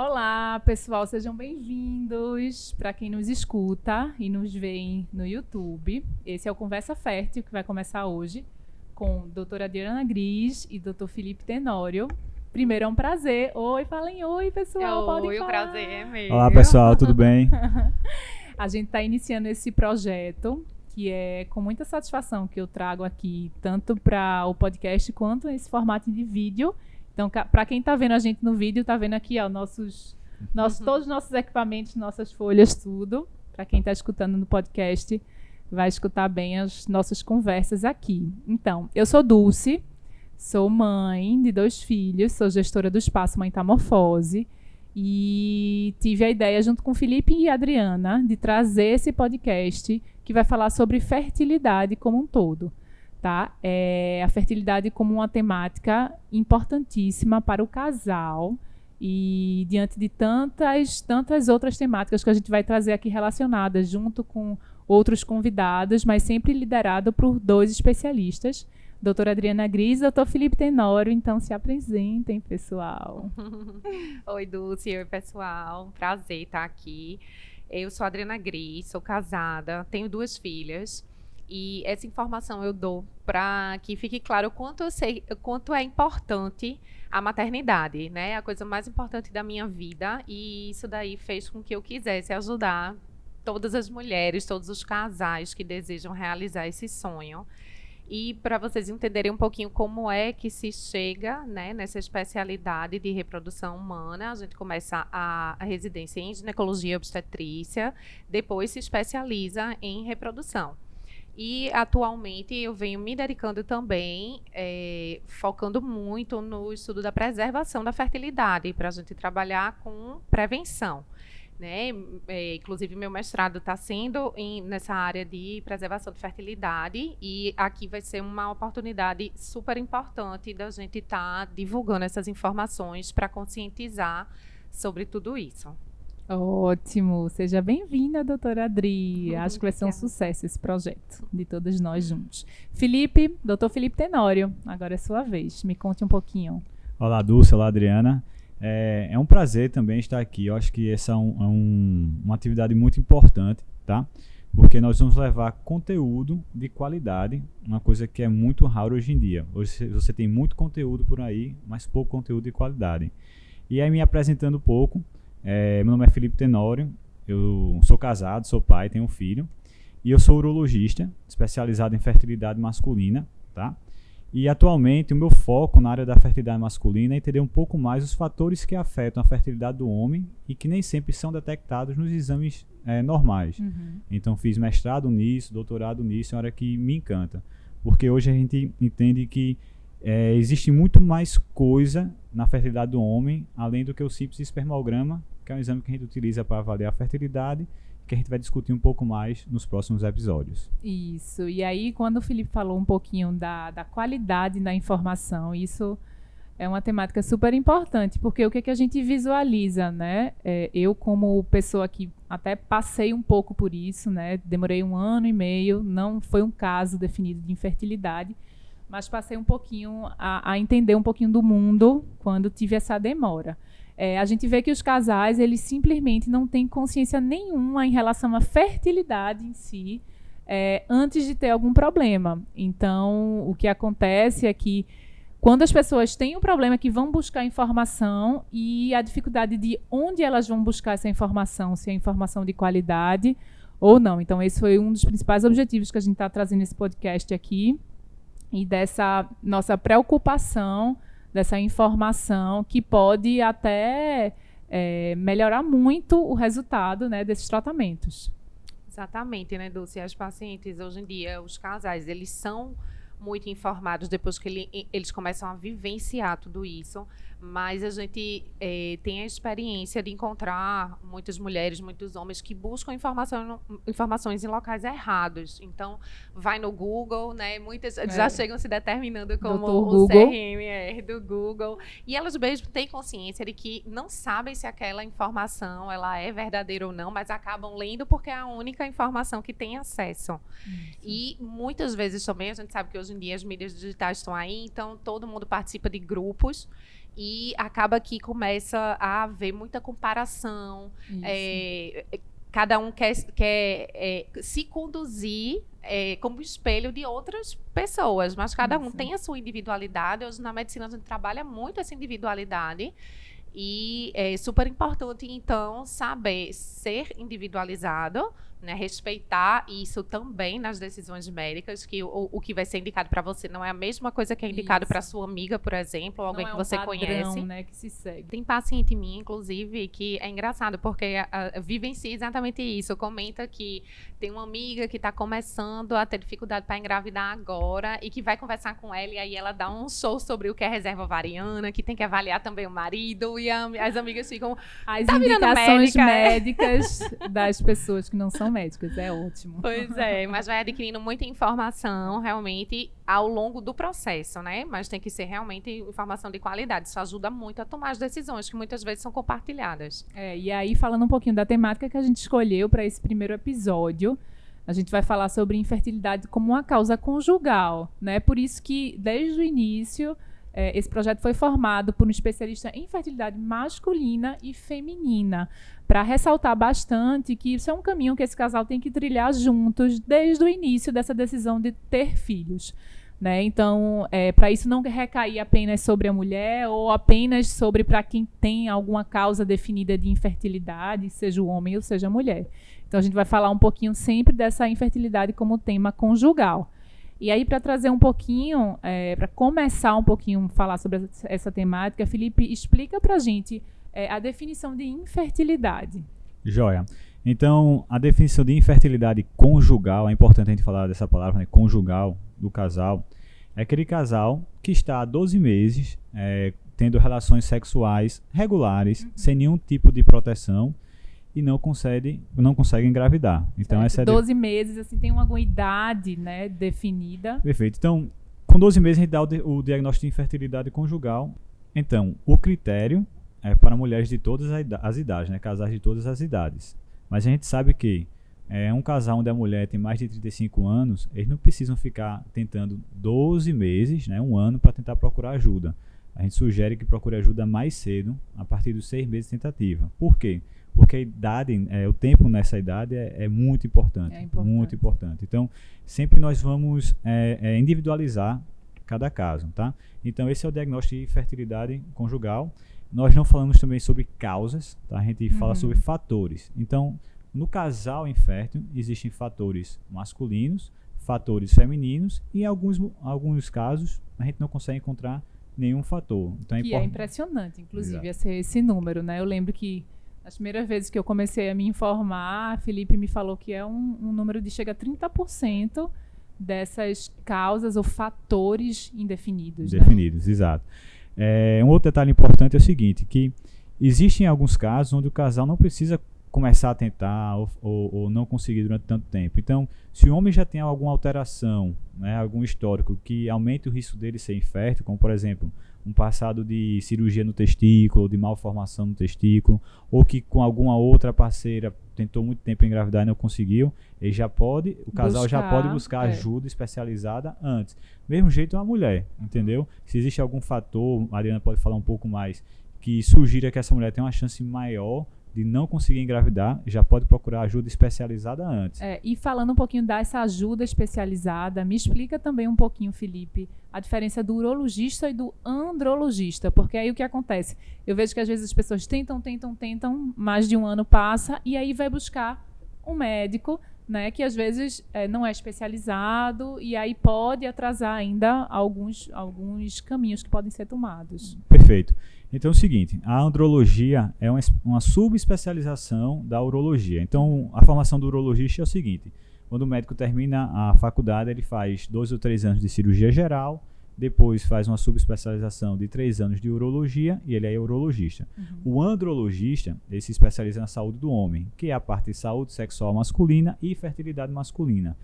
Olá, pessoal, sejam bem-vindos para quem nos escuta e nos vê no YouTube. Esse é o Conversa Fértil, que vai começar hoje com a doutora Adriana Gris e doutor Felipe Tenório. Primeiro, é um prazer. Oi, falem oi, pessoal, podem falar. Oi, o prazer é meu. Olá, pessoal, tudo bem? A gente está iniciando esse projeto, que é com muita satisfação que eu trago aqui, tanto para o podcast quanto nesse formato de vídeo. Então, para quem está vendo a gente no vídeo, está vendo aqui ó, todos os nossos equipamentos, nossas folhas, tudo. Para quem está escutando no podcast, vai escutar bem as nossas conversas aqui. Então, eu sou Dulce, sou mãe de 2 filhos, sou gestora do Espaço Mãe Metamorfose e tive a ideia, junto com Felipe e Adriana, de trazer esse podcast que vai falar sobre fertilidade como um todo. Tá? A fertilidade como uma temática importantíssima para o casal e diante de tantas outras temáticas que a gente vai trazer aqui relacionadas junto com outros convidados, mas sempre liderado por 2 especialistas, doutora Adriana Gris e doutor Felipe Tenório. Então se apresentem, pessoal. Oi, Dulce, oi, pessoal, prazer estar aqui. Eu sou a Adriana Gris, sou casada, tenho 2 filhas. E essa informação eu dou para que fique claro o quanto é importante a maternidade, né? A coisa mais importante da minha vida. E isso daí fez com que eu quisesse ajudar todas as mulheres, todos os casais que desejam realizar esse sonho. E para vocês entenderem um pouquinho como é que se chega, né, nessa especialidade de reprodução humana, a gente começa a residência em ginecologia e obstetrícia, depois se especializa em reprodução. E, atualmente, eu venho me dedicando também, focando muito no estudo da preservação da fertilidade, para a gente trabalhar com prevenção. Né? Inclusive, meu mestrado está sendo nessa área de preservação de fertilidade, e aqui vai ser uma oportunidade super importante da gente estar divulgando essas informações para conscientizar sobre tudo isso. Ótimo, seja bem-vinda, doutora Adri. Acho que vai ser um sucesso esse projeto de todos nós juntos. Felipe, doutor Felipe Tenório, agora é sua vez, me conte um pouquinho. Olá, Dulce, olá, Adriana. É um prazer também estar aqui. Eu acho que essa é uma atividade muito importante, tá? Porque nós vamos levar conteúdo de qualidade, uma coisa que é muito raro hoje em dia. Hoje você tem muito conteúdo por aí, mas pouco conteúdo de qualidade. E aí, me apresentando um pouco, meu nome é Felipe Tenório, eu sou casado, sou pai, tenho um filho, e eu sou urologista, especializado em fertilidade masculina, tá? E atualmente o meu foco na área da fertilidade masculina é entender um pouco mais os fatores que afetam a fertilidade do homem e que nem sempre são detectados nos exames normais. Uhum. Então fiz mestrado nisso, doutorado nisso, é uma área que me encanta, porque hoje a gente entende que existe muito mais coisa na fertilidade do homem, além do que o simples espermograma, que é um exame que a gente utiliza para avaliar a fertilidade, que a gente vai discutir um pouco mais nos próximos episódios. Isso, e aí quando o Felipe falou um pouquinho da qualidade da informação, isso é uma temática super importante, porque o que a gente visualiza, né? Eu, como pessoa que até passei um pouco por isso, né? Demorei 1 ano e meio, não foi um caso definido de infertilidade, mas passei um pouquinho a entender um pouquinho do mundo quando tive essa demora. A gente vê que os casais, eles simplesmente não têm consciência nenhuma em relação à fertilidade em si, antes de ter algum problema. Então, o que acontece é que quando as pessoas têm um problema, é que vão buscar informação, e a dificuldade de onde elas vão buscar essa informação, se é informação de qualidade ou não. Então, esse foi um dos principais objetivos que a gente está trazendo nesse podcast aqui, e dessa nossa preocupação, dessa informação que pode até melhorar muito o resultado, né, desses tratamentos. Exatamente, né, Dulce? As pacientes, hoje em dia, os casais, eles são muito informados depois que eles começam a vivenciar tudo isso, mas a gente tem a experiência de encontrar muitas mulheres, muitos homens que buscam informações em locais errados. Então, vai no Google, né? Muitas já chegam se determinando como o CRM do Google, e elas mesmo têm consciência de que não sabem se aquela informação ela é verdadeira ou não, mas acabam lendo porque é a única informação que tem acesso. E muitas vezes também a gente sabe que hoje em dia as mídias digitais estão aí, então todo mundo participa de grupos. E acaba que começa a haver muita comparação. Cada um quer se conduzir como espelho de outras pessoas, mas cada um tem a sua individualidade. Hoje na medicina a gente trabalha muito essa individualidade e é super importante, então, saber ser individualizado, né, respeitar isso também nas decisões médicas, que o que vai ser indicado para você não é a mesma coisa que é indicado para sua amiga, por exemplo, ou alguém que você conhece. Né, que se segue. Tem paciente minha, inclusive, que é engraçado, porque vivencia exatamente isso. Comenta que tem uma amiga que está começando a ter dificuldade para engravidar agora e que vai conversar com ela, e aí ela dá um show sobre o que é reserva ovariana, que tem que avaliar também o marido, e as amigas ficam... As indicações médicas das pessoas que não são médicas, é ótimo. Pois é, mas vai adquirindo muita informação realmente ao longo do processo, né? Mas tem que ser realmente informação de qualidade. Isso ajuda muito a tomar as decisões que muitas vezes são compartilhadas. E aí, falando um pouquinho da temática que a gente escolheu para esse primeiro episódio, a gente vai falar sobre infertilidade como uma causa conjugal, né? Por isso que, desde o início, esse projeto foi formado por um especialista em fertilidade masculina e feminina, para ressaltar bastante que isso é um caminho que esse casal tem que trilhar juntos desde o início dessa decisão de ter filhos, né? Então, para isso não recair apenas sobre a mulher ou apenas sobre para quem tem alguma causa definida de infertilidade, seja o homem ou seja a mulher. Então, a gente vai falar um pouquinho sempre dessa infertilidade como tema conjugal. E aí, para trazer um pouquinho, para começar um pouquinho a falar sobre essa temática, Felipe, explica para a gente a definição de infertilidade. Joia. Então, a definição de infertilidade conjugal, é importante a gente falar dessa palavra, né, conjugal, do casal, é aquele casal que está há 12 meses tendo relações sexuais regulares, sem nenhum tipo de proteção, e não consegue engravidar. Então, essa 12 meses, assim, tem alguma idade, né, definida. Perfeito. Então, com 12 meses a gente dá o diagnóstico de infertilidade conjugal. Então, o critério é para mulheres de todas as idades, né, casais de todas as idades. Mas a gente sabe que um casal onde a mulher tem mais de 35 anos, eles não precisam ficar tentando 12 meses, né, um ano, para tentar procurar ajuda. A gente sugere que procure ajuda mais cedo, a partir dos 6 meses de tentativa. Por quê? Porque a idade, o tempo nessa idade é muito importante, muito importante. Então, sempre nós vamos individualizar cada caso, tá? Então, esse é o diagnóstico de fertilidade conjugal. Nós não falamos também sobre causas, tá? A gente fala sobre fatores. Então, no casal infértil, existem fatores masculinos, fatores femininos, e em alguns casos, a gente não consegue encontrar nenhum fator. Então, é impressionante, inclusive, esse número, né? Eu lembro que as primeiras vezes que eu comecei a me informar, a Felipe me falou que é um número de chega a 30% dessas causas ou fatores indefinidos. Definidos, né? Exato. Um outro detalhe importante é o seguinte, que existem alguns casos onde o casal não precisa começar a tentar ou não conseguir durante tanto tempo. Então, se o homem já tem alguma alteração, né, algum histórico que aumente o risco dele ser infértil, como por exemplo, um passado de cirurgia no testículo, de malformação no testículo, ou que com alguma outra parceira tentou muito tempo engravidar e não conseguiu, o casal já pode buscar ajuda especializada antes. Mesmo jeito é uma mulher, entendeu? Se existe algum fator, a Mariana pode falar um pouco mais, que sugira que essa mulher tem uma chance maior de não conseguir engravidar, já pode procurar ajuda especializada antes. E falando um pouquinho dessa ajuda especializada, me explica também um pouquinho, Felipe, a diferença do urologista e do andrologista, porque aí o que acontece? Eu vejo que às vezes as pessoas tentam, mais de um ano passa, e aí vai buscar um médico, né, que às vezes não é especializado, e aí pode atrasar ainda alguns caminhos que podem ser tomados. Perfeito. Então é o seguinte, a andrologia é uma subespecialização da urologia. Então a formação do urologista é o seguinte, quando o médico termina a faculdade, ele faz 2 ou 3 anos de cirurgia geral, depois faz uma subespecialização de 3 anos de urologia e ele é urologista. O andrologista, ele se especializa na saúde do homem, que é a parte de saúde sexual masculina e fertilidade masculina.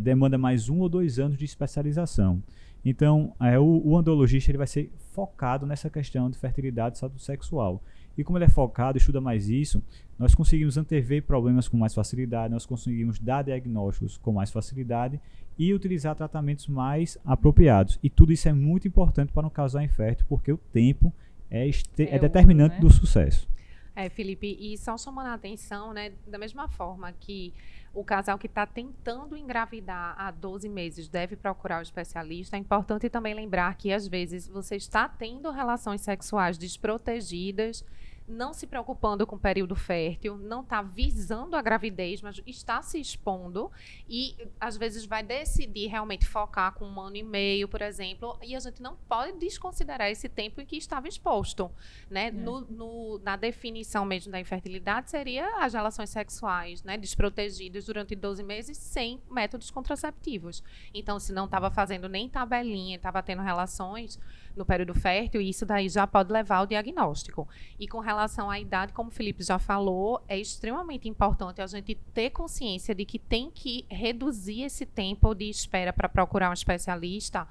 Demanda mais 1 ou 2 anos de especialização. Então, o andrologista ele vai ser focado nessa questão de fertilidade e saúde sexual. E como ele é focado, estuda mais isso, nós conseguimos antever problemas com mais facilidade, nós conseguimos dar diagnósticos com mais facilidade e utilizar tratamentos mais apropriados. E tudo isso é muito importante para um casal infértil, porque o tempo é determinante, ouro, né? do sucesso. Felipe, e só chamando a atenção, né, da mesma forma que o casal que está tentando engravidar há 12 meses deve procurar o especialista, é importante também lembrar que, às vezes, você está tendo relações sexuais desprotegidas, não se preocupando com o período fértil, não está visando a gravidez, mas está se expondo e, às vezes, vai decidir realmente focar com 1 ano e meio, por exemplo, e a gente não pode desconsiderar esse tempo em que estava exposto, né? Na definição mesmo da infertilidade, seria as relações sexuais, né, desprotegidas durante 12 meses sem métodos contraceptivos. Então, se não estava fazendo nem tabelinha, estava tendo relações no período fértil, isso daí já pode levar ao diagnóstico. E com relação à idade, como o Felipe já falou, é extremamente importante a gente ter consciência de que tem que reduzir esse tempo de espera para procurar um especialista,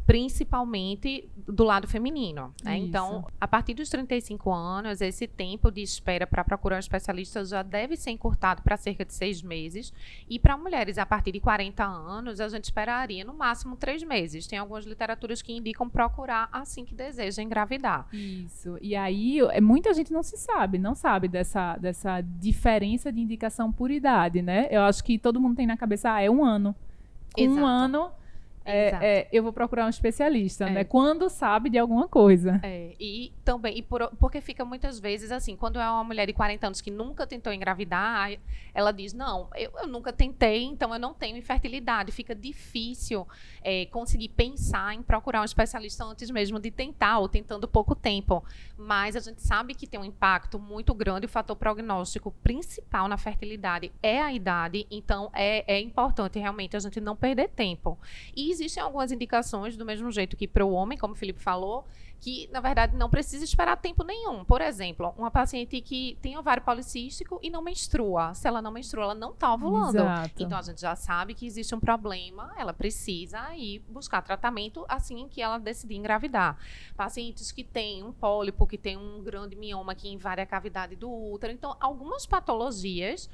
principalmente do lado feminino, né? Então, a partir dos 35 anos, esse tempo de espera para procurar um especialista já deve ser encurtado para cerca de 6 meses. E para mulheres a partir de 40 anos, a gente esperaria no máximo 3 meses. Tem algumas literaturas que indicam procurar assim que deseja engravidar. Isso. E aí, muita gente não sabe dessa diferença de indicação por idade, né? Eu acho que todo mundo tem na cabeça, é 1 ano. Com Exato. 1 ano... eu vou procurar um especialista, né? Quando sabe de alguma coisa. E também, porque fica muitas vezes assim, quando é uma mulher de 40 anos que nunca tentou engravidar, ela diz, não, eu nunca tentei, então eu não tenho infertilidade. Fica difícil conseguir pensar em procurar um especialista antes mesmo de tentar, ou tentando pouco tempo. Mas a gente sabe que tem um impacto muito grande, o fator prognóstico principal na fertilidade é a idade, então é importante realmente a gente não perder tempo. E existem algumas indicações, do mesmo jeito que para o homem, como o Felipe falou, que, na verdade, não precisa esperar tempo nenhum. Por exemplo, uma paciente que tem ovário policístico e não menstrua. Se ela não menstrua, ela não está ovulando. Exato. Então, a gente já sabe que existe um problema, ela precisa ir buscar tratamento assim que ela decidir engravidar. Pacientes que têm um pólipo, que tem um grande mioma que invade a cavidade do útero. Então, algumas patologias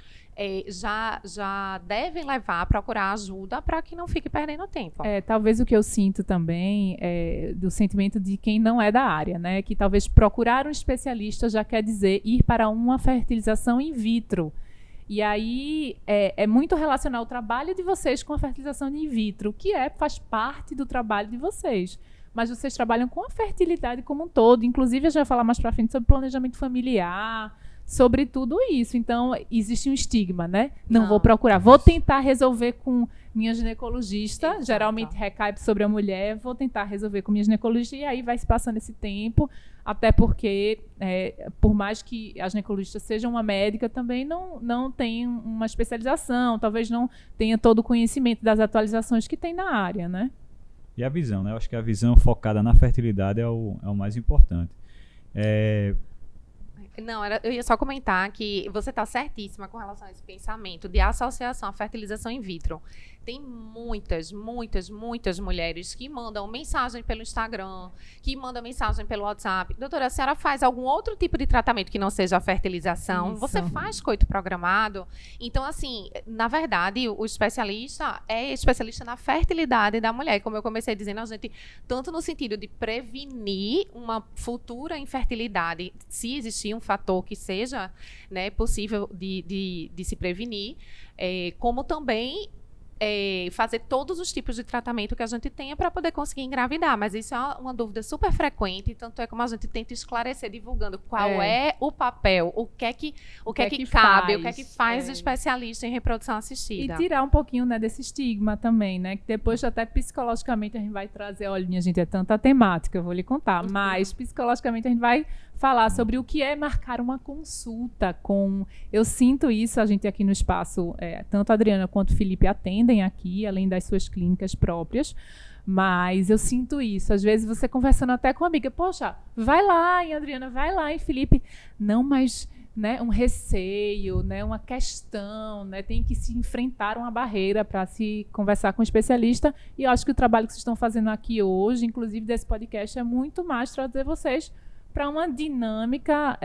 já devem levar a procurar ajuda para que não fique perdendo tempo. Talvez o que eu sinto também é do sentimento de quem não é da área, né? Que talvez procurar um especialista já quer dizer ir para uma fertilização in vitro. E aí é muito relacionar o trabalho de vocês com a fertilização in vitro, que faz parte do trabalho de vocês. Mas vocês trabalham com a fertilidade como um todo. Inclusive, a gente vai falar mais para frente sobre planejamento familiar, sobre tudo isso. Então, existe um estigma, né? Não vou procurar. Vou tentar resolver com minha ginecologista. Exato. Geralmente recai sobre a mulher. Vou tentar resolver com minha ginecologista. E aí vai se passando esse tempo. Até porque, por mais que a ginecologista seja uma médica, também não tem uma especialização. Talvez não tenha todo o conhecimento das atualizações que tem na área, né? E a visão, né? Eu acho que a visão focada na fertilidade é o mais importante. Não, eu ia só comentar que você está certíssima com relação a esse pensamento de associação à fertilização in vitro. Tem muitas mulheres que mandam mensagem pelo Instagram, que mandam mensagem pelo WhatsApp. Doutora, a senhora faz algum outro tipo de tratamento que não seja a fertilização? Isso. Você faz coito programado? Então, assim, na verdade, o especialista é especialista na fertilidade da mulher. Como eu comecei dizendo, a gente, tanto no sentido de prevenir uma futura infertilidade, se existir um fator que seja, né, possível de se prevenir, como também fazer todos os tipos de tratamento que a gente tenha para poder conseguir engravidar. Mas isso é uma dúvida super frequente, tanto é como a gente tenta esclarecer, divulgando qual é o papel, o que é que cabe, o que é que faz o especialista em reprodução assistida. E tirar um pouquinho, né, desse estigma também, né? Que depois até psicologicamente a gente vai trazer, olha, minha gente, é tanta temática, eu vou lhe contar, mas psicologicamente a gente vai falar sobre o que é marcar uma consulta com... Eu sinto isso, a gente aqui no espaço, tanto a Adriana quanto o Felipe atendem aqui, além das suas clínicas próprias, mas eu sinto isso. Às vezes você conversando até com uma amiga, poxa, vai lá, hein, Adriana, vai lá, hein, Felipe. Não, mas... né, um receio, né, uma questão, né, tem que se enfrentar uma barreira para se conversar com um especialista, e eu acho que o trabalho que vocês estão fazendo aqui hoje, inclusive desse podcast, é muito mais trazer vocês para uma dinâmica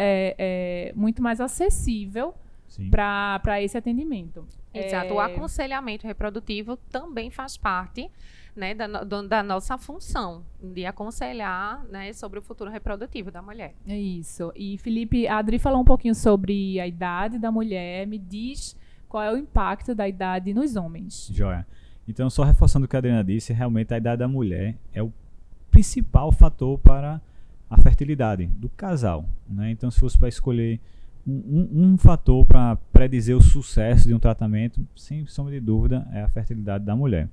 muito mais acessível para esse atendimento. Exato. O aconselhamento reprodutivo também faz parte né, da nossa função de aconselhar, né, sobre o futuro reprodutivo da mulher. É isso. E, Felipe, a Adri falou um pouquinho sobre a idade da mulher. Me diz qual é o impacto da idade nos homens. Joia. Então, só reforçando o que a Adriana disse, realmente a idade da mulher é o principal fator para a fertilidade do casal, né? Então, se fosse para escolher um fator para predizer o sucesso de um tratamento, sem sombra de dúvida, é a fertilidade da mulher.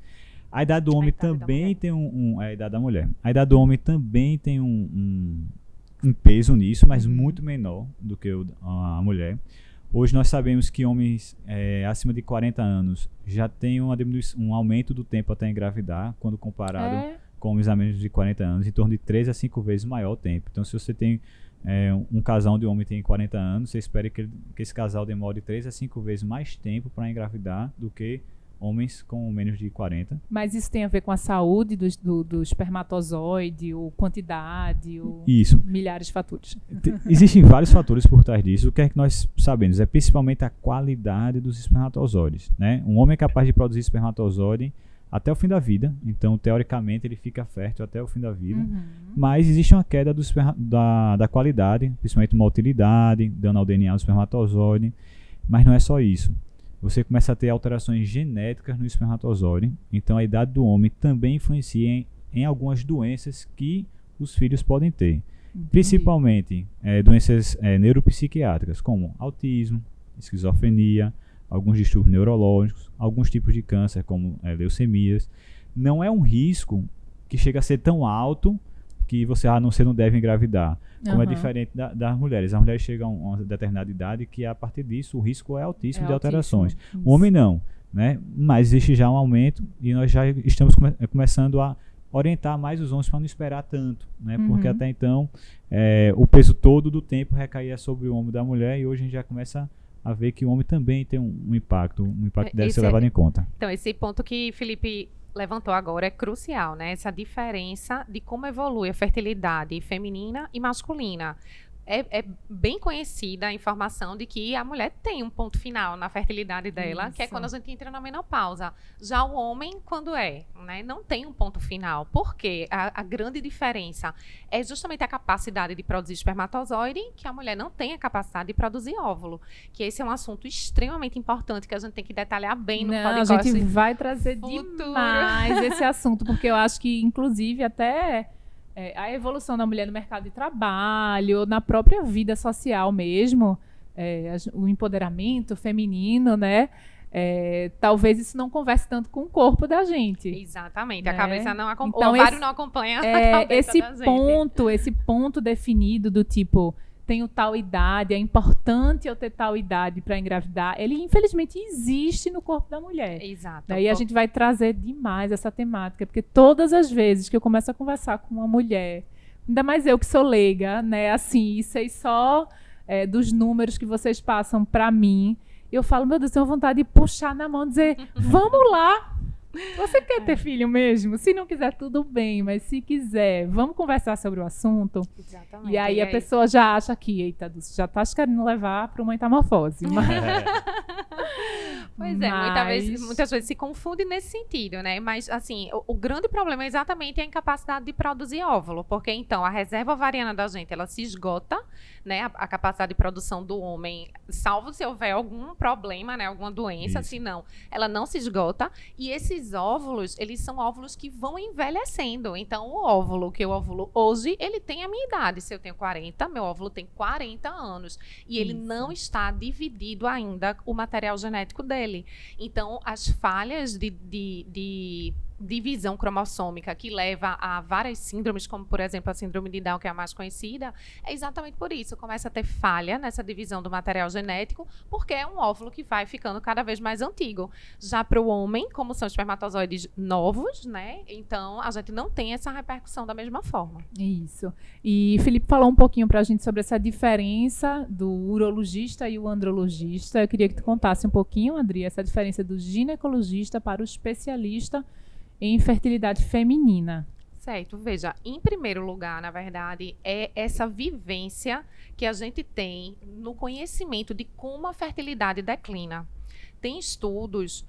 A idade do homem também tem a idade da mulher. A idade do homem também tem um peso nisso, mas muito menor do que a mulher. Hoje nós sabemos que homens acima de 40 anos já têm um aumento do tempo até engravidar, quando comparado com homens a menos de 40 anos, em torno de 3 a 5 vezes maior o tempo. Então, se você tem um casal de homem que tem 40 anos, você espera que esse casal demore 3 a 5 vezes mais tempo para engravidar do que homens com menos de 40. Mas isso tem a ver com a saúde do espermatozoide, ou quantidade, ou isso. Milhares de fatores. Existem vários fatores por trás disso. O que é que nós sabemos? É principalmente a qualidade dos espermatozoides, né? Um homem é capaz de produzir espermatozoide até o fim da vida. Então, teoricamente, ele fica fértil até o fim da vida. Mas existe uma queda da qualidade, principalmente motilidade, dano ao DNA do espermatozoide. Mas não é só isso. Você começa a ter alterações genéticas no espermatozoide. Então, a idade do homem também influencia em algumas doenças que os filhos podem ter. Principalmente doenças neuropsiquiátricas, como autismo, esquizofrenia, alguns distúrbios neurológicos, alguns tipos de câncer, como leucemias. Não é um risco que chega a ser tão alto que você não deve engravidar, como é diferente das mulheres. As mulheres chegam a uma determinada idade que, a partir disso, o risco é altíssimo de alterações. O homem não, né? Mas existe já um aumento e nós já estamos começando a orientar mais os homens para não esperar tanto, né? Porque até então o peso todo do tempo recaía sobre o ombro da mulher, e hoje a gente já começa a ver que o homem também tem um impacto que deve ser levado em conta. Então, esse ponto que Felipe levantou agora é crucial, né? Essa diferença de como evolui a fertilidade feminina e masculina. É bem conhecida a informação de que a mulher tem um ponto final na fertilidade dela, que é quando a gente entra na menopausa. Já o homem, quando né, não tem um ponto final. Por quê? A grande diferença é justamente a capacidade de produzir espermatozoide, que a mulher não tem a capacidade de produzir óvulo. Que esse é um assunto extremamente importante, que a gente tem que detalhar bem no podcast. A gente vai trazer demais esse assunto, porque eu acho que, inclusive, até a evolução da mulher no mercado de trabalho, na própria vida social mesmo, o empoderamento feminino, né? Talvez isso não converse tanto com o corpo da gente. Exatamente, né? A cabeça não acompanha, então, o ovário não acompanha a cabeça da gente. Esse ponto definido do tipo, tenho tal idade, é importante eu ter tal idade para engravidar, ele infelizmente existe no corpo da mulher. Exato. Daí a gente vai trazer demais essa temática, porque todas as vezes que eu começo a conversar com uma mulher, ainda mais eu que sou leiga, né, assim, e sei só dos números que vocês passam para mim, eu falo, meu Deus, tenho vontade de puxar na mão e dizer, vamos lá! Você quer ter filho mesmo? Se não quiser, tudo bem, mas se quiser, vamos conversar sobre o assunto. Exatamente. E aí a pessoa já acha que, eita, Dulce, já tá querendo levar para uma metamorfose. Pois muitas vezes se confunde nesse sentido, né? Mas, assim, o grande problema é exatamente a incapacidade de produzir óvulo, porque, então, a reserva ovariana da gente, ela se esgota, né? A capacidade de produção do homem, salvo se houver algum problema, né? Alguma doença, senão ela não se esgota. E esses óvulos, eles são óvulos que vão envelhecendo. Então, o óvulo que eu ovulo hoje, ele tem a minha idade. Se eu tenho 40, meu óvulo tem 40 anos. E ele não está dividido ainda o material genético dele. Então, as falhas de divisão cromossômica que leva a várias síndromes, como, por exemplo, a síndrome de Down, que é a mais conhecida, é exatamente por isso. Começa a ter falha nessa divisão do material genético, porque é um óvulo que vai ficando cada vez mais antigo. Já para o homem, como são espermatozoides novos, né? Então, a gente não tem essa repercussão da mesma forma. Isso. E Felipe falou um pouquinho para a gente sobre essa diferença do urologista e o andrologista. Eu queria que tu contasse um pouquinho, Adri, essa diferença do ginecologista para o especialista em fertilidade feminina. Certo, veja, em primeiro lugar, na verdade, é essa vivência que a gente tem no conhecimento de como a fertilidade declina. Tem estudos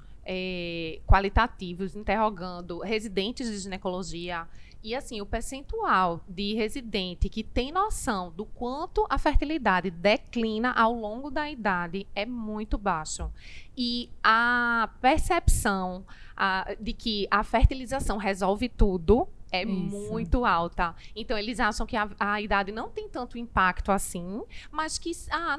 qualitativos, interrogando residentes de ginecologia. E, assim, o percentual de residente que tem noção do quanto a fertilidade declina ao longo da idade é muito baixo. E a percepção de que a fertilização resolve tudo é Isso. muito alta. Então, eles acham que a idade não tem tanto impacto assim, mas que,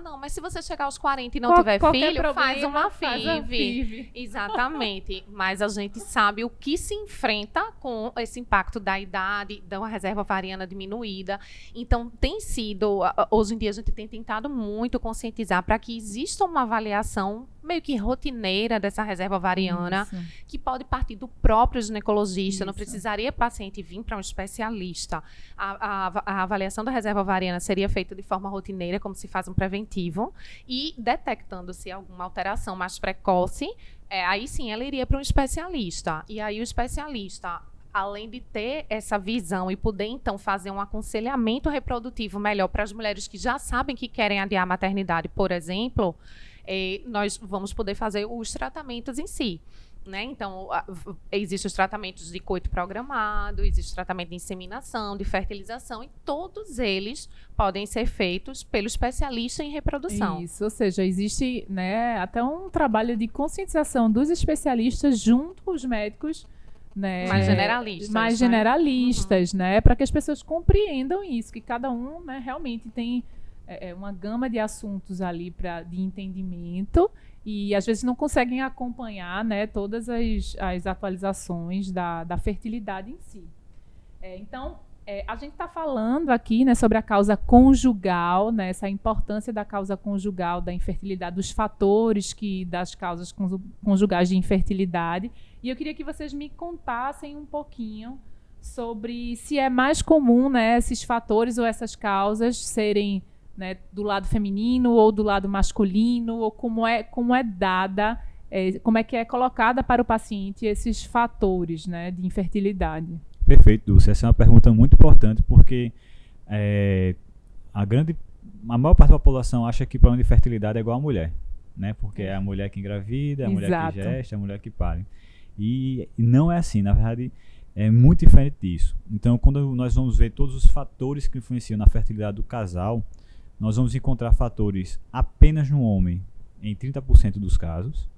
não, mas se você chegar aos 40 e não tiver Qualquer filho, faz problema, uma faz a FIV. FIV. Exatamente. Mas a gente sabe o que se enfrenta com esse impacto da idade, da reserva ovariana diminuída. Então, tem sido, hoje em dia, a gente tem tentado muito conscientizar para que exista uma avaliação meio que rotineira dessa reserva ovariana, Isso. que pode partir do próprio ginecologista, não Isso. precisaria paciente vir para um especialista. A avaliação da reserva ovariana seria feita de forma rotineira, como se faz um preventivo, e detectando-se alguma alteração mais precoce, aí sim ela iria para um especialista. E aí o especialista, além de ter essa visão e poder, então, fazer um aconselhamento reprodutivo melhor para as mulheres que já sabem que querem adiar a maternidade, por exemplo, nós vamos poder fazer os tratamentos em si. Né? Então, existem os tratamentos de coito programado, existe o tratamento de inseminação, de fertilização, e todos eles podem ser feitos pelo especialista em reprodução. Isso, ou seja, existe, né, até um trabalho de conscientização dos especialistas junto com os médicos, né, Mais generalistas. mais né? generalistas, né, para que as pessoas compreendam isso, que cada um, né, realmente tem uma gama de assuntos ali de entendimento, e às vezes não conseguem acompanhar, né, todas as atualizações da fertilidade em si. Então, a gente está falando aqui, né, sobre a causa conjugal, né, essa importância da causa conjugal da infertilidade, dos fatores das causas conjugais de infertilidade. E eu queria que vocês me contassem um pouquinho sobre se é mais comum, né, esses fatores ou essas causas serem, né, do lado feminino ou do lado masculino, ou como é dada, como é que é colocada para o paciente esses fatores, né, de infertilidade. Perfeito, Dulce. Essa é uma pergunta muito importante porque a maior parte da população acha que o problema de fertilidade é igual à mulher, né? Porque é a mulher que engravida, é a mulher que gesta, é a mulher que pare. E não é assim, na verdade é muito diferente disso. Então, quando nós vamos ver todos os fatores que influenciam na fertilidade do casal, nós vamos encontrar fatores apenas no homem em 30% dos casos,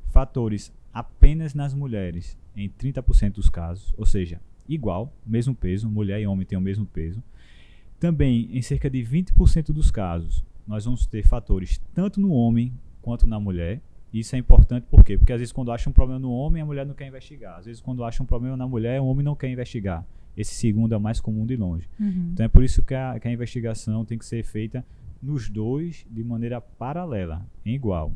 fatores apenas nas mulheres em 30% dos casos, ou seja, igual, mesmo peso, mulher e homem têm o mesmo peso. Também, em cerca de 20% dos casos, nós vamos ter fatores tanto no homem quanto na mulher. Isso é importante por quê? Porque às vezes quando acha um problema no homem, a mulher não quer investigar. Às vezes quando acha um problema na mulher, o homem não quer investigar. Esse segundo é o mais comum de longe. Uhum. Então é por isso que a investigação tem que ser feita nos dois de maneira paralela, em igual.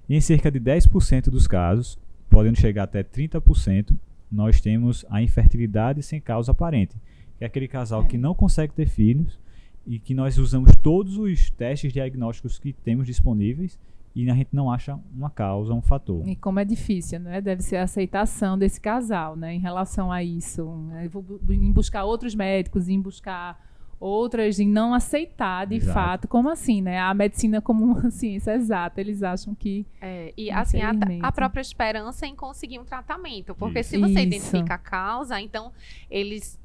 E em cerca de 10% dos casos, podendo chegar até 30%, nós temos a infertilidade sem causa aparente, que é aquele casal que não consegue ter filhos e que nós usamos todos os testes diagnósticos que temos disponíveis e a gente não acha uma causa, um fator. E como é difícil, né? Deve ser a aceitação desse casal, né? Em relação a isso. Né? Em buscar outros médicos, em buscar outras, em não aceitar, de Exato. fato, como assim, né? A medicina como uma ciência exata. Eles acham que... E assim, infelizmente. a própria esperança em conseguir um tratamento. Porque Isso. se você Isso. identifica a causa, então eles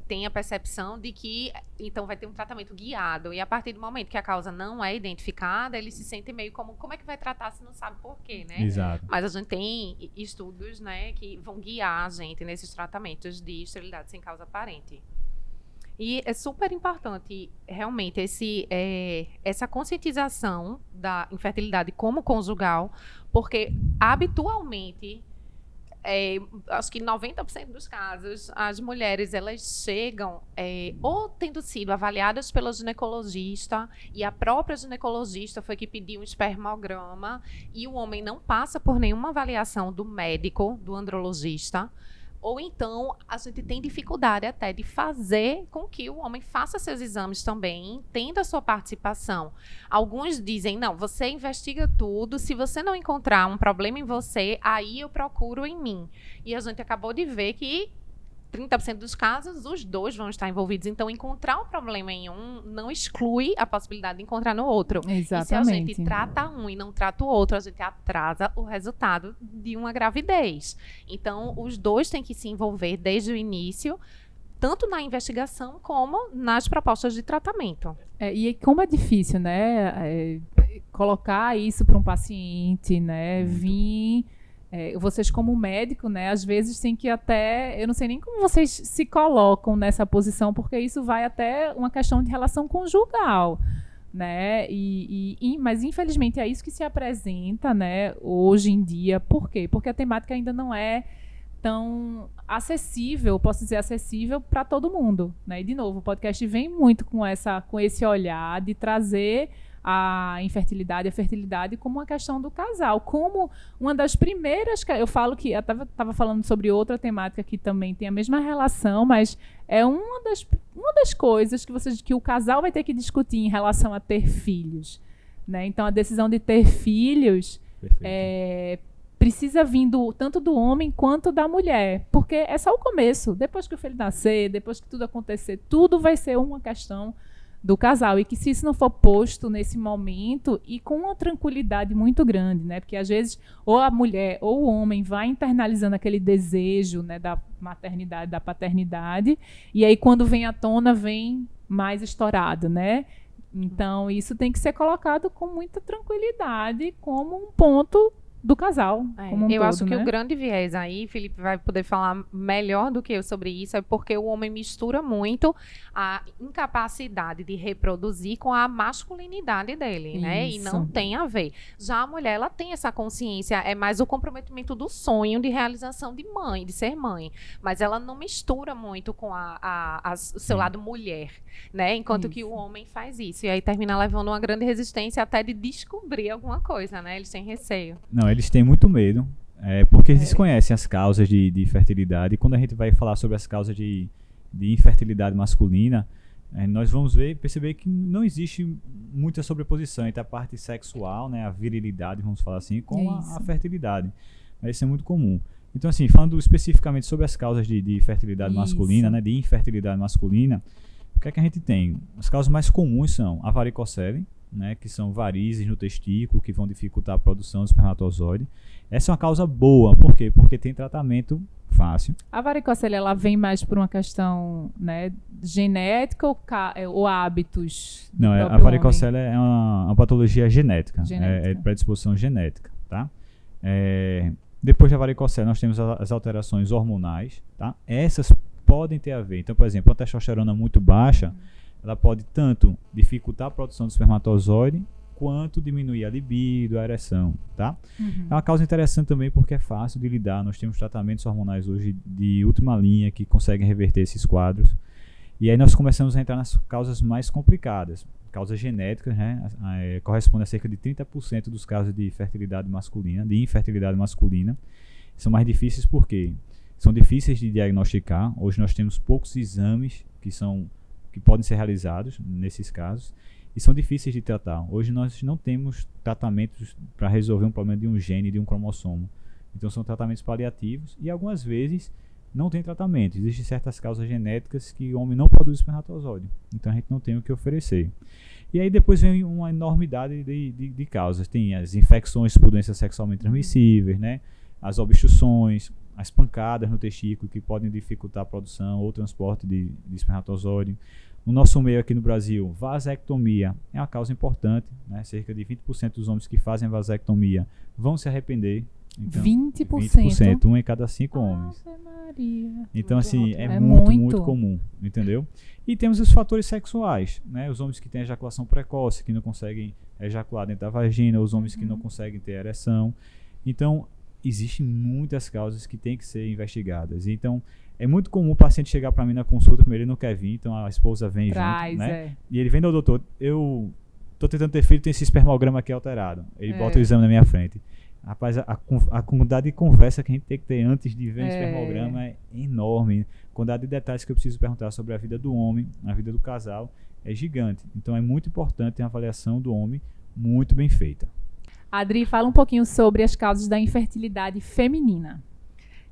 têm a percepção de que então vai ter um tratamento guiado. E a partir do momento que a causa não é identificada, eles se sentem meio como é que vai tratar se não sabe por quê, né? Exato. Mas a gente tem estudos, né, que vão guiar a gente nesses tratamentos de esterilidade sem causa aparente. E é super importante, realmente, essa conscientização da infertilidade como conjugal, porque, habitualmente, acho que 90% dos casos, as mulheres, elas chegam ou tendo sido avaliadas pelo ginecologista, e a própria ginecologista foi que pediu um espermograma, e o homem não passa por nenhuma avaliação do médico, do andrologista, ou então a gente tem dificuldade até de fazer com que o homem faça seus exames também, entenda a sua participação. Alguns dizem, não, você investiga tudo, se você não encontrar um problema em você, aí eu procuro em mim. E a gente acabou de ver que 30% dos casos, os dois vão estar envolvidos. Então, encontrar o problema em um não exclui a possibilidade de encontrar no outro. Exatamente. E se a gente trata um e não trata o outro, a gente atrasa o resultado de uma gravidez. Então, os dois têm que se envolver desde o início, tanto na investigação como nas propostas de tratamento. E como é difícil, né? Colocar isso para um paciente, né? Vir... vocês como médico, né, às vezes tem que até, eu não sei nem como vocês se colocam nessa posição, porque isso vai até uma questão de relação conjugal, né, mas infelizmente é isso que se apresenta, né, hoje em dia. Por quê? Porque a temática ainda não é tão acessível, posso dizer acessível para todo mundo, né, e de novo, o podcast vem muito com esse olhar de trazer a infertilidade e a fertilidade como uma questão do casal, como uma das primeiras, eu falo que, eu estava falando sobre outra temática que também tem a mesma relação, mas é uma das coisas que o casal vai ter que discutir em relação a ter filhos, né? Então a decisão de ter filhos precisa vir tanto do homem quanto da mulher, porque é só o começo. Depois que o filho nascer, depois que tudo acontecer, tudo vai ser uma questão do casal, e que se isso não for posto nesse momento e com uma tranquilidade muito grande, né? Porque às vezes ou a mulher ou o homem vai internalizando aquele desejo, né, da maternidade, da paternidade, e aí quando vem à tona vem mais estourado, né? Então isso tem que ser colocado com muita tranquilidade como um ponto do casal. Como eu acho que né? O grande viés aí, Felipe vai poder falar melhor do que eu sobre isso, é porque o homem mistura muito a incapacidade de reproduzir com a masculinidade dele, né? E não tem a ver. Já a mulher, ela tem essa consciência, é mais o comprometimento do sonho de realização de mãe, de ser mãe. Mas ela não mistura muito com o seu lado mulher, né? Enquanto que o homem faz isso. E aí termina levando uma grande resistência até de descobrir alguma coisa, né? Eles têm receio. Não, eles têm muito medo, porque eles desconhecem as causas de infertilidade. E quando a gente vai falar sobre as causas de infertilidade masculina, nós vamos perceber que não existe muita sobreposição entre a parte sexual, né, a virilidade, vamos falar assim, com a fertilidade. Isso é muito comum. Então, assim, falando especificamente sobre as causas de fertilidade masculina, né, de infertilidade masculina, o que é que a gente tem? As causas mais comuns são a varicocele, né, que são varizes no testículo que vão dificultar a produção do espermatozoide. Essa é uma causa boa, por quê? Porque tem tratamento fácil. A varicocele, ela vem mais por uma questão, né, genética ou hábitos? Não, a varicocele é uma patologia genética. É predisposição genética, tá? Depois da varicocele, nós temos as alterações hormonais, tá? Essas podem ter a ver. Então, por exemplo, a testosterona muito baixa, ela pode tanto dificultar a produção do espermatozoide, quanto diminuir a libido, a ereção, tá? É uma causa interessante também porque é fácil de lidar. Nós temos tratamentos hormonais hoje de última linha que conseguem reverter esses quadros. E aí nós começamos a entrar nas causas mais complicadas. Causas genéticas, né? Corresponde a cerca de 30% dos casos de infertilidade masculina. São mais difíceis porque são difíceis de diagnosticar. Hoje nós temos poucos exames que podem ser realizados nesses casos e são difíceis de tratar. Hoje nós não temos tratamentos para resolver um problema de um gene, de um cromossomo. Então são tratamentos paliativos e algumas vezes não tem tratamento. Existem certas causas genéticas que o homem não produz espermatozoide. Então a gente não tem o que oferecer. E aí depois vem uma enormidade de causas. Tem as infecções por doenças sexualmente transmissíveis, né? As obstruções, as pancadas no testículo que podem dificultar a produção ou transporte de espermatozoide. No nosso meio aqui no Brasil, vasectomia é uma causa importante, né? Cerca de 20% dos homens que fazem vasectomia vão se arrepender. Então, 20%? 1 em cada 5 homens. Maria. Então, assim, é muito. muito comum, entendeu? E temos os fatores sexuais, né? Os homens que têm ejaculação precoce, que não conseguem ejacular dentro da vagina, os homens que não conseguem ter ereção. Então, existem muitas causas que têm que ser investigadas. Então, é muito comum o paciente chegar para mim na consulta, primeiro ele não quer vir, então a esposa vem junto, né? E ele vem, doutor, eu tô tentando ter filho, tem esse espermograma aqui alterado. Ele bota o exame na minha frente. Rapaz, a quantidade de conversa que a gente tem que ter antes de ver o espermograma é enorme. A quantidade de detalhes que eu preciso perguntar sobre a vida do homem, a vida do casal, é gigante. Então é muito importante a avaliação do homem muito bem feita. Adri, fala um pouquinho sobre as causas da infertilidade feminina.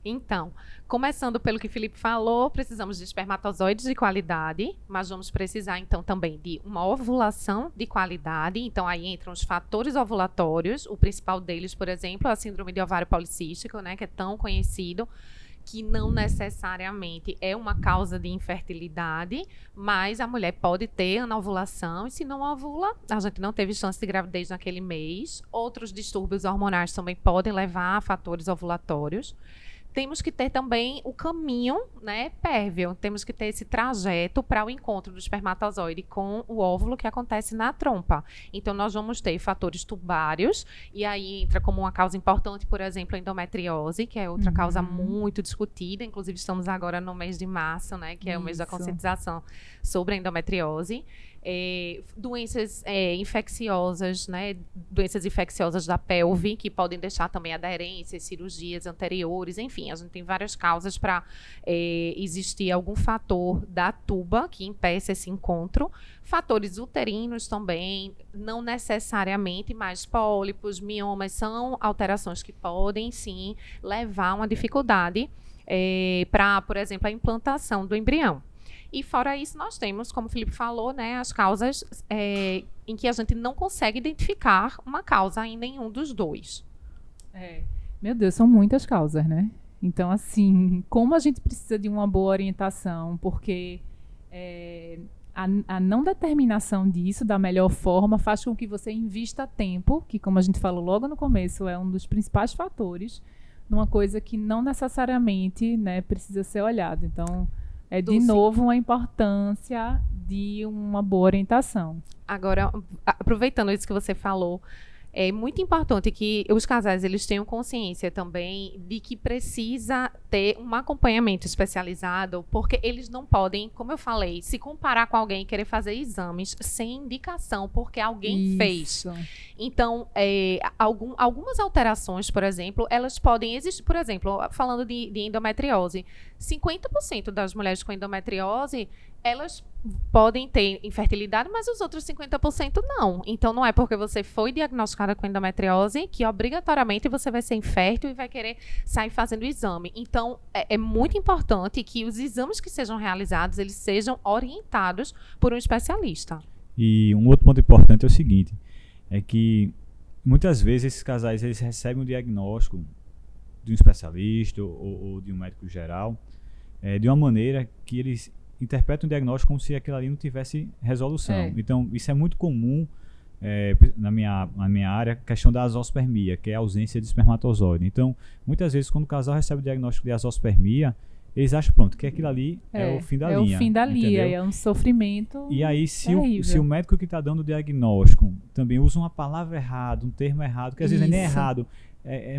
Então, começando pelo que o Felipe falou, precisamos de espermatozoides de qualidade, mas vamos precisar, então, também de uma ovulação de qualidade. Então, aí entram os fatores ovulatórios. O principal deles, por exemplo, é a síndrome de ovário policístico, né, que é tão conhecido, que não necessariamente é uma causa de infertilidade, mas a mulher pode ter anovulação, e se não ovula, a gente não teve chance de gravidez naquele mês. Outros distúrbios hormonais também podem levar a fatores ovulatórios. Temos que ter também o caminho, né, pérvio. Temos que ter esse trajeto para o encontro do espermatozoide com o óvulo, que acontece na trompa. Então, nós vamos ter fatores tubários, e aí entra como uma causa importante, por exemplo, a endometriose, que é outra causa muito discutida. Inclusive, estamos agora no mês de março, né, que é o mês da conscientização sobre a endometriose. Doenças infecciosas, né? Doenças infecciosas da pelve, que podem deixar também aderências, cirurgias anteriores, enfim, a gente tem várias causas para existir algum fator da tuba que impeça esse encontro. Fatores uterinos também, não necessariamente, mas pólipos, miomas são alterações que podem, sim, levar a uma dificuldade para, por exemplo, a implantação do embrião. E fora isso, nós temos, como o Felipe falou, né, as causas em que a gente não consegue identificar uma causa em nenhum dos dois. Meu Deus, são muitas causas, né? Então, assim, como a gente precisa de uma boa orientação, porque a não determinação disso da melhor forma faz com que você invista tempo, que, como a gente falou logo no começo, é um dos principais fatores, numa coisa que não necessariamente, né, precisa ser olhado. Então, de novo, a importância de uma boa orientação. Agora, aproveitando isso que você falou, é muito importante que os casais eles tenham consciência também de que precisa ter um acompanhamento especializado, porque eles não podem, como eu falei, se comparar com alguém e querer fazer exames sem indicação, porque alguém fez. Então, algumas alterações, por exemplo, elas podem existir. Por exemplo, falando de endometriose, 50% das mulheres com endometriose, elas podem ter infertilidade, mas os outros 50% não. Então, não é porque você foi diagnosticada com endometriose que obrigatoriamente você vai ser infértil e vai querer sair fazendo o exame. Então, é muito importante que os exames que sejam realizados, eles sejam orientados por um especialista. E um outro ponto importante é o seguinte, é que muitas vezes esses casais eles recebem um diagnóstico de um especialista ou de um médico geral de uma maneira que eles interpretam o diagnóstico como se aquilo ali não tivesse resolução. Então, isso é muito comum na minha área, a questão da azoospermia, que é a ausência de espermatozoide. Então, muitas vezes, quando o casal recebe o diagnóstico de azoospermia, eles acham, pronto, que aquilo ali é o fim da linha. É o fim da linha, é um sofrimento. E aí, se o médico que está dando o diagnóstico também usa uma palavra errada, um termo errado, que às vezes nem é errado,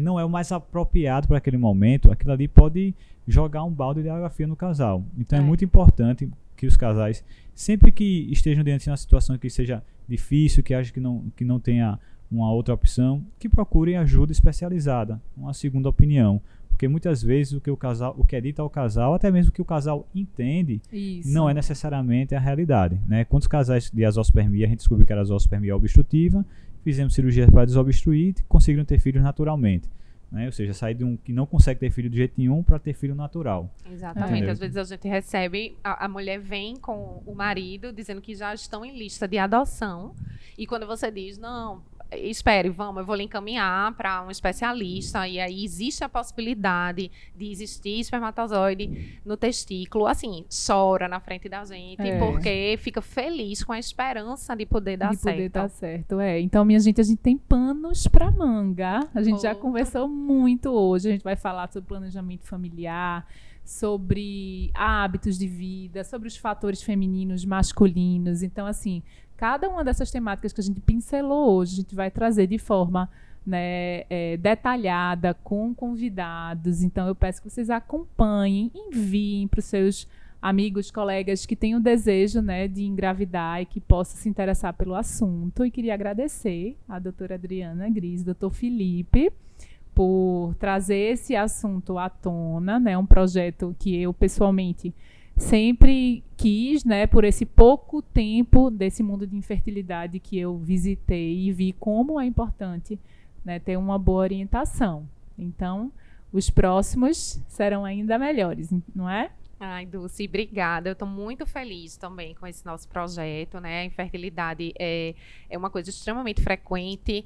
não é o mais apropriado para aquele momento, aquilo ali pode jogar um balde de água fria no casal. Então, é muito importante que os casais, sempre que estejam diante de uma situação que seja difícil, que achem que não tenha uma outra opção, que procurem ajuda especializada, uma segunda opinião. Porque muitas vezes o que é dito ao casal, até mesmo o que o casal entende, não é necessariamente a realidade, né? Quantos casais de azoospermia, a gente descobriu que era azoospermia obstrutiva, fizemos cirurgias para desobstruir e conseguiram ter filhos naturalmente. Né? Ou seja, sair de um que não consegue ter filho de jeito nenhum para ter filho natural. Exatamente. Entendeu? Às vezes a gente recebe, a mulher vem com o marido dizendo que já estão em lista de adoção, e quando você diz, não, espere, eu vou lhe encaminhar para um especialista, e aí existe a possibilidade de existir espermatozoide no testículo, assim, chora na frente da gente, porque fica feliz com a esperança de poder dar certo. Então, minha gente, a gente tem panos para manga. A gente já conversou muito hoje. A gente vai falar sobre planejamento familiar, sobre hábitos de vida, sobre os fatores femininos, masculinos. Então, assim, cada uma dessas temáticas que a gente pincelou hoje, a gente vai trazer de forma, né, detalhada, com convidados. Então, eu peço que vocês acompanhem, enviem para os seus amigos, colegas que têm o desejo, né, de engravidar e que possam se interessar pelo assunto. E queria agradecer a doutora Adriana Gris, doutor Felipe, por trazer esse assunto à tona, né, um projeto que eu, pessoalmente, sempre quis, né, por esse pouco tempo desse mundo de infertilidade que eu visitei e vi como é importante, né, ter uma boa orientação. Então, os próximos serão ainda melhores, não é? Ai, Dulce, obrigada. Eu estou muito feliz também com esse nosso projeto, né? A infertilidade é uma coisa extremamente frequente.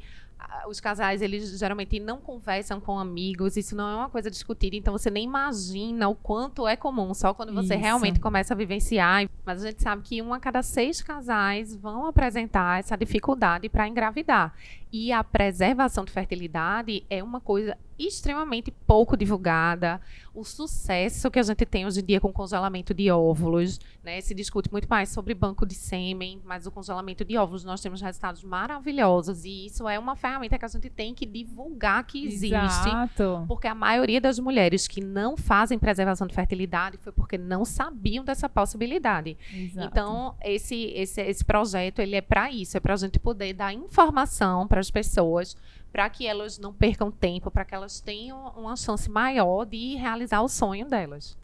Os casais, eles geralmente não conversam com amigos, isso não é uma coisa discutida, então você nem imagina o quanto é comum, só quando você realmente começa a vivenciar. Mas a gente sabe que 1 a cada 6 casais vão apresentar essa dificuldade para engravidar. E a preservação de fertilidade é uma coisa extremamente pouco divulgada. O sucesso que a gente tem hoje em dia com o congelamento de óvulos, né? Se discute muito mais sobre banco de sêmen, mas o congelamento de óvulos nós temos resultados maravilhosos e isso é uma ferramenta que a gente tem que divulgar que existe. Exato. Porque a maioria das mulheres que não fazem preservação de fertilidade foi porque não sabiam dessa possibilidade. Exato. Então, esse projeto, ele é para isso, é para a gente poder dar informação para as pessoas, para que elas não percam tempo, para que elas tenham uma chance maior de realizar o sonho delas.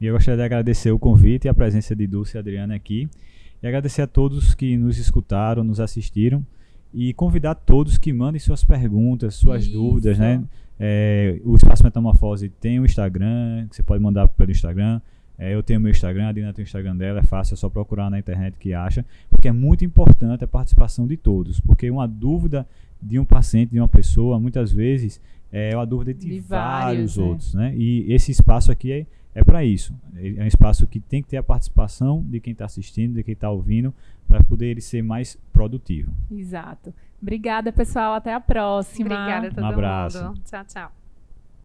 E eu gostaria de agradecer o convite e a presença de Dulce e Adriana aqui, e agradecer a todos que nos escutaram, nos assistiram, e convidar todos que mandem suas perguntas, suas dúvidas, né? O Espaço Metamorfose tem um Instagram, que você pode mandar pelo Instagram. Eu tenho meu Instagram, a Adriana tem o Instagram dela, é fácil, é só procurar na internet que acha, porque é muito importante a participação de todos, porque uma dúvida de um paciente, de uma pessoa, muitas vezes é uma dúvida de vários outros, né? E esse espaço aqui é para isso, é um espaço que tem que ter a participação de quem está assistindo, de quem está ouvindo, para poder ele ser mais produtivo. Exato. Obrigada, pessoal, até a próxima. Obrigada a todo Um abraço. mundo. Tchau, tchau.